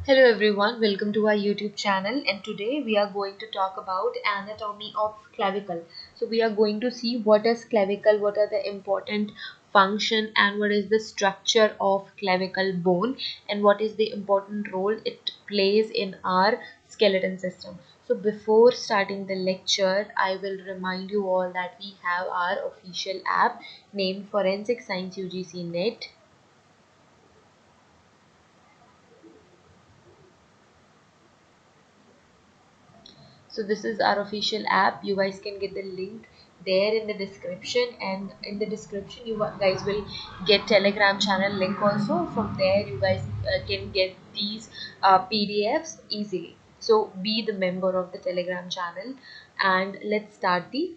Hello everyone, welcome to our YouTube channel, and today we are going to talk about anatomy of clavicle. So we are going to see what is clavicle, what are the important function, and what is the structure of clavicle bone, and what is the important role it plays in our skeleton system. So before starting the lecture, I will remind you all that we have our official app named Forensic Science UGC Net. So this is our official app. You guys can get the link there in the description, and in the description you guys will get Telegram channel link also. From there you guys can get these PDFs easily. So be the member of the Telegram channel, and let's start the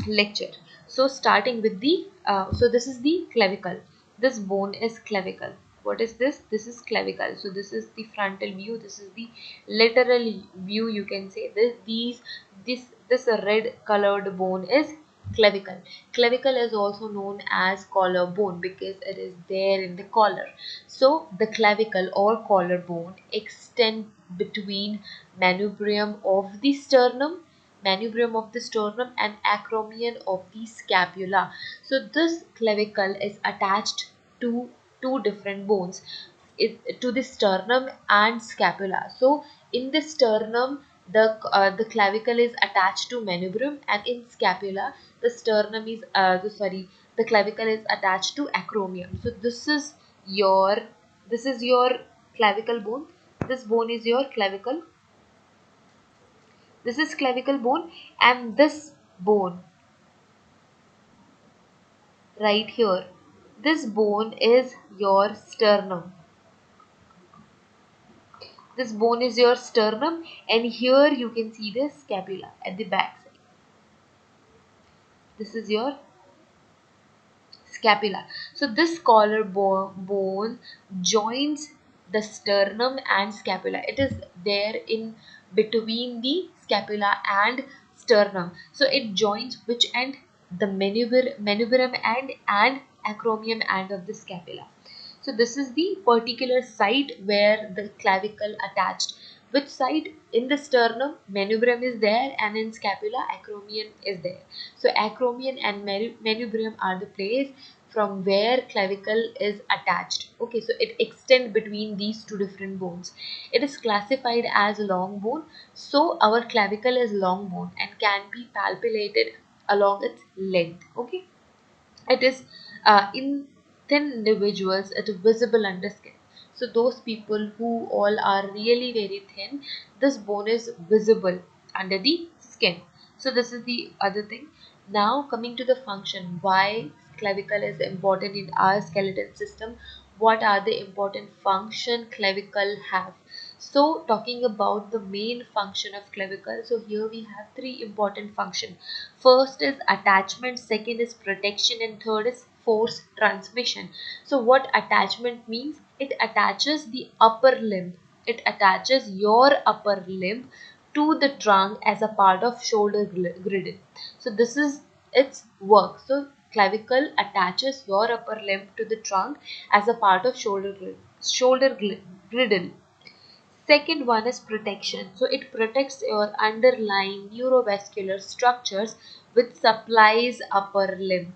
lecture. So starting with the so this is the clavicle. This bone is clavicle. What is this? This is clavicle. So this is the frontal view, this is the lateral view, you can say. This red colored bone is clavicle. Clavicle is also known as collarbone because it is there in the collar. So the clavicle or collarbone extend between manubrium of the sternum and acromion of the scapula. So this clavicle is attached to two different bones, to the sternum and scapula. So in the sternum, the clavicle is attached to manubrium, and in scapula the sternum is the clavicle is attached to acromion. So this is your clavicle bone. This bone is your clavicle. This is clavicle bone, and this bone right here, this bone is your sternum. This bone is your sternum, and here you can see the scapula at the back side. This is your scapula. So this collarbone joins the sternum and scapula. It is there in between the scapula and sternum. So it joins which end? The manubrium end and acromion end of the scapula. So this is the particular site where the clavicle attached. Which side? In the sternum, manubrium is there, and in scapula, acromion is there. So acromion and manubrium are the place from where clavicle is attached. Okay, so it extends between these two different bones. It is classified as long bone. So our clavicle is long bone and can be palpated along its length. Okay, it is in thin individuals, it is visible under skin. So those people who all are really very thin, this bone is visible under the skin. So this is the other thing. Now coming to the function, why clavicle is important in our skeleton system, what are the important function clavicle have. So talking about the main function of clavicle, so here we have three important function. First is attachment, second is protection, and third is force transmission. So what attachment means? It attaches the upper limb. It attaches your upper limb to the trunk as a part of shoulder girdle. So this is its work. So clavicle attaches your upper limb to the trunk as a part of girdle. Second one is protection. So it protects your underlying neurovascular structures which supplies upper limb.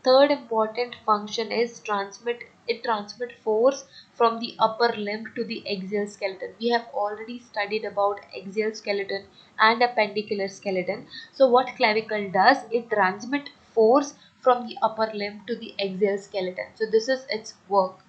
Third important function is transmit. It transmit force from the upper limb to the axial skeleton. We have already studied about axial skeleton and appendicular skeleton. So what clavicle does? It transmit force from the upper limb to the axial skeleton. So this is its work.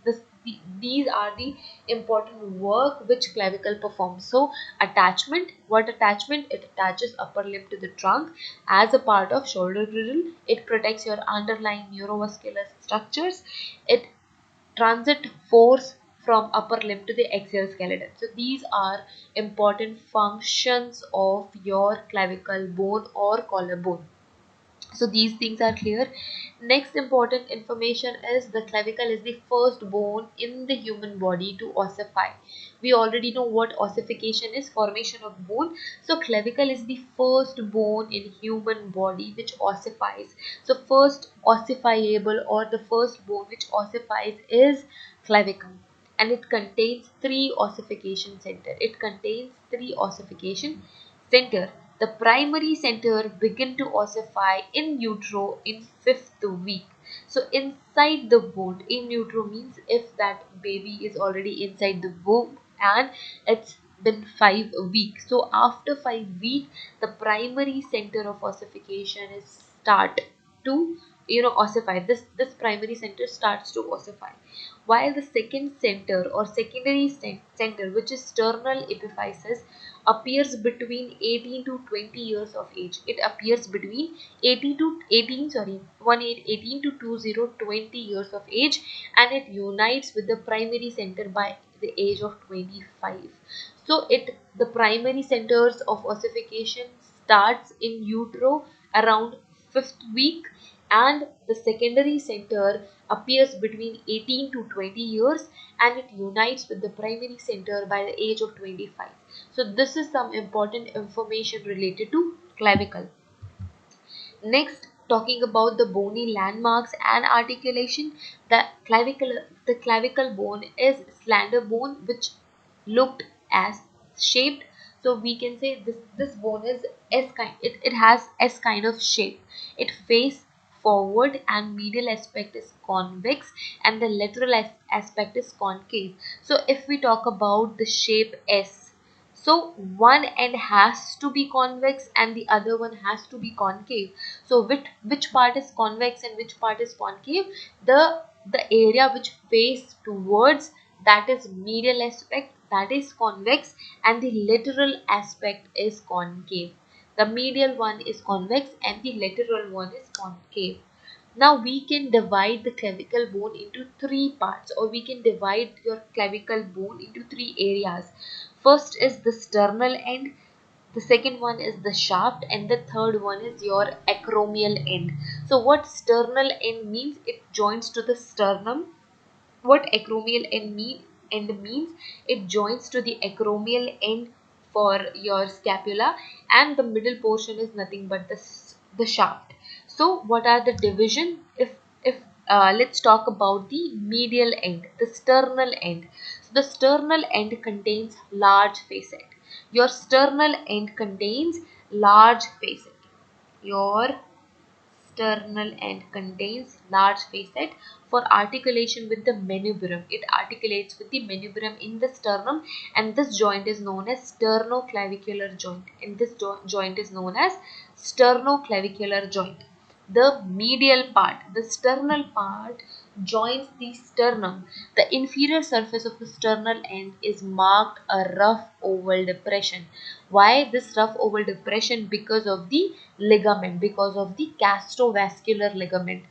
These are the important work which clavicle performs. So attachment, what attachment? It attaches upper limb to the trunk as a part of shoulder girdle. It protects your underlying neurovascular structures. It transit force from upper limb to the axial skeleton. So these are important functions of your clavicle bone or collarbone. So these things are clear. Next important information is the clavicle is the first bone in the human body to ossify. We already know what ossification is, formation of bone. So clavicle is the first bone in human body which ossifies. So first ossifiable or the first bone which ossifies is clavicle. and it contains three ossification center. It contains three ossification center. The primary center begin to ossify in utero in fifth week. So inside the bone, in utero means if that baby is already inside the womb and it's been 5 weeks. So after 5 weeks, the primary center of ossification is start to ossify. This primary center starts to ossify, while the second center or secondary center, which is sternal epiphysis, appears between 18 to 20 years of age. It appears between 18 to 18 sorry 18 to 20 years of age, and it unites with the primary center by the age of 25. So the primary centers of ossification starts in utero around 5th week, and the secondary center appears between 18 to 20 years, and it unites with the primary center by the age of 25. So this is some important information related to clavicle. Next, talking about the bony landmarks and articulation, the clavicle bone is slender bone which looked as shaped. So we can say this bone is S kind. It has S kind of shape. It face forward and medial aspect is convex and the lateral aspect is concave. So if we talk about the shape S, so one end has to be convex and the other one has to be concave. So which part is convex and which part is concave? The area which face towards, that is medial aspect, that is convex, and the lateral aspect is concave. The medial one is convex and the lateral one is concave. Now we can divide the clavicle bone into three parts, or we can divide your clavicle bone into three areas. First is the sternal end, the second one is the shaft, and the third one is your acromial end. So what sternal end means? It joins to the sternum. What acromial end means? It joins to the acromial end for your scapula, and the middle portion is nothing but the shaft. So what are the division? If let's talk about the medial end, the sternal end. So the sternal end contains large facet. Your sternal end contains large facet. Your sternal end contains large facet for articulation with the manubrium. It articulates with the manubrium in the sternum, and this joint is known as sternoclavicular joint. And this joint is known as sternoclavicular joint. The medial part, the sternal part, joins the sternum. The inferior surface of the sternal end is marked a rough oval depression. Why this rough oval depression? Because of the ligament, because of the castrovascular ligament.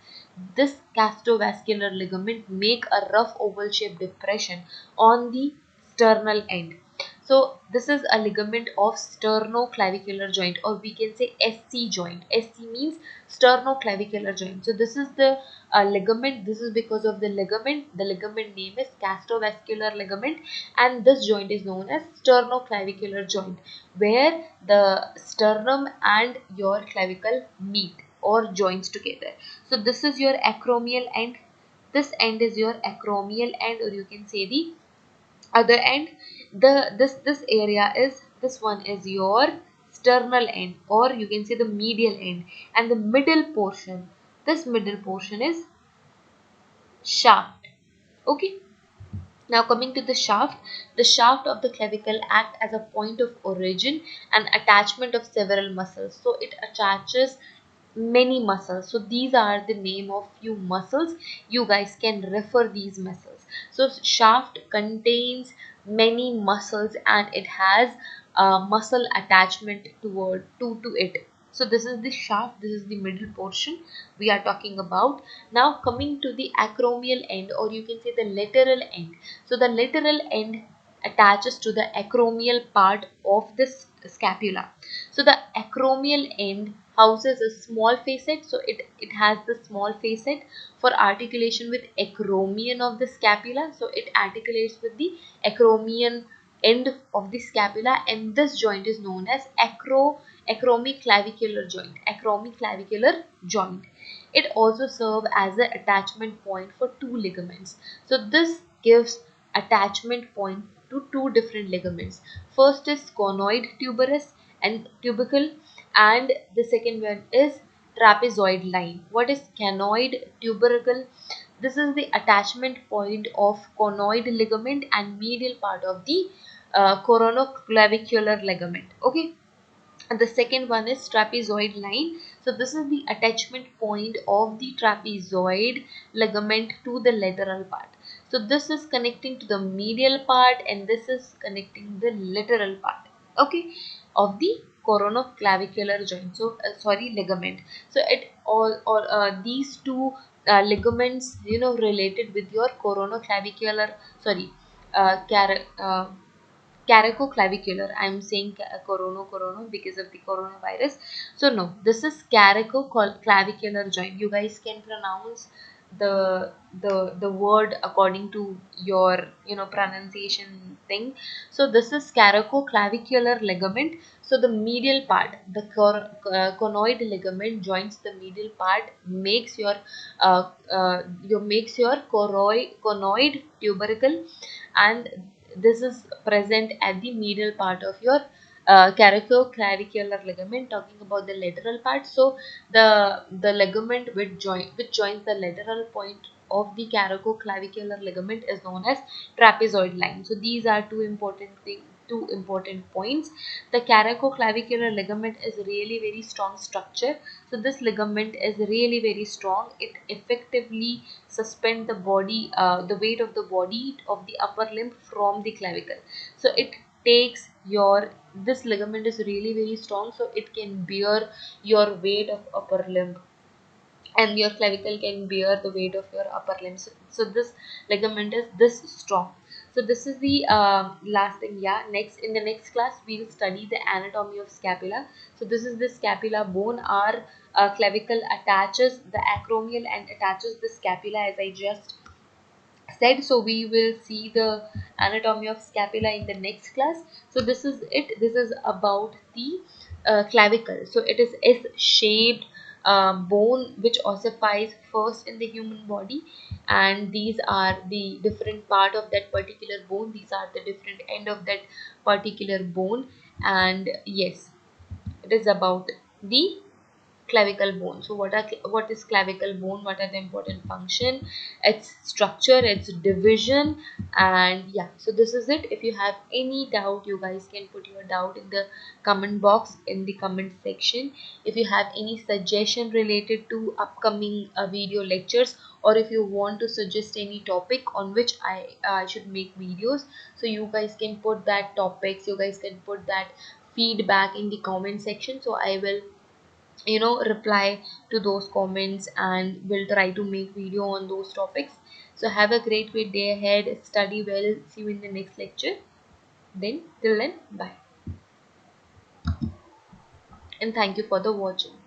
This castrovascular ligament make a rough oval shaped depression on the sternal end. So this is a ligament of sternoclavicular joint, or we can say SC joint. SC means sternoclavicular joint. So this is the ligament. This is because of the ligament. The ligament name is castrovascular ligament, and this joint is known as sternoclavicular joint, where the sternum and your clavicle meet or joins together. So this is your acromial end. This end is your acromial end, or you can say the other end. This area is, this one is your sternal end, or you can say the medial end, and the middle portion, this middle portion is shaft. Okay. Now coming to the shaft of the clavicle act as a point of origin and attachment of several muscles. So it attaches many muscles. So these are the name of few muscles. You guys can refer these muscles. So shaft contains many muscles and it has a muscle attachment to it. So this is the shaft, this is the middle portion we are talking about. Now coming to the acromial end, or you can say the lateral end. So the lateral end attaches to the acromial part of this scapula. So the acromial end houses a small facet. So it has the small facet for articulation with acromion of the scapula. So it articulates with the acromion end of the scapula, and this joint is known as acromiclavicular joint. Acromiclavicular joint. It also serves as the attachment point for two ligaments. So this gives attachment point to two different ligaments. First is conoid tuberous and tubercle, and the second one is trapezoid line. What is conoid tubercle? This is the attachment point of conoid ligament and medial part of the coronoclavicular ligament. Okay, and the second one is trapezoid line. So this is the attachment point of the trapezoid ligament to the lateral part. So this is connecting to the medial part and this is connecting the lateral part, okay, of the coronoclavicular joint. So sorry, ligament. So it all these two ligaments, you know, related with your coronoclavicular, sorry, uh, car- uh, caracoclavicular. I'm saying corono because of the coronavirus. So no, this is caracoclavicular joint. You guys can pronounce the word according to your, you know, pronunciation thing. So this is caracoclavicular ligament. So the medial part, the conoid ligament joins the medial part, makes your conoid tubercle, and this is present at the medial part of your caracoclavicular ligament. Talking about the lateral part, so the ligament which joins the lateral point of the caracoclavicular ligament is known as trapezoid line. So these are two important points. The caracoclavicular ligament is really very strong structure. So this ligament is really very strong. It effectively suspend the body, the weight of the body of the upper limb from the clavicle. So it takes your, this ligament is really very strong, so it can bear your weight of upper limb, and your clavicle can bear the weight of your upper limbs. So this ligament is this strong. So this is the last thing. Yeah, next, in the next class we will study the anatomy of scapula. So this is the scapula bone. Our clavicle attaches the acromial and attaches the scapula, as I just said. So we will see the anatomy of scapula in the next class. So this is it. This is about the clavicle. So it is S shaped bone which ossifies first in the human body, and these are the different part of that particular bone. These are the different end of that particular bone. And yes, it is about the clavicle bone. So what is clavicle bone? What are the important function, its structure, its division, and yeah. So this is it. If you have any doubt, you guys can put your doubt in the comment box, in the comment section. If you have any suggestion related to upcoming video lectures, or if you want to suggest any topic on which I should make videos, so you guys can put that topics, you guys can put that feedback in the comment section. So I will, you know, reply to those comments and will try to make video on those topics. So have a great day ahead, study well, see you in the next lecture. Then till then, bye, and thank you for the watching.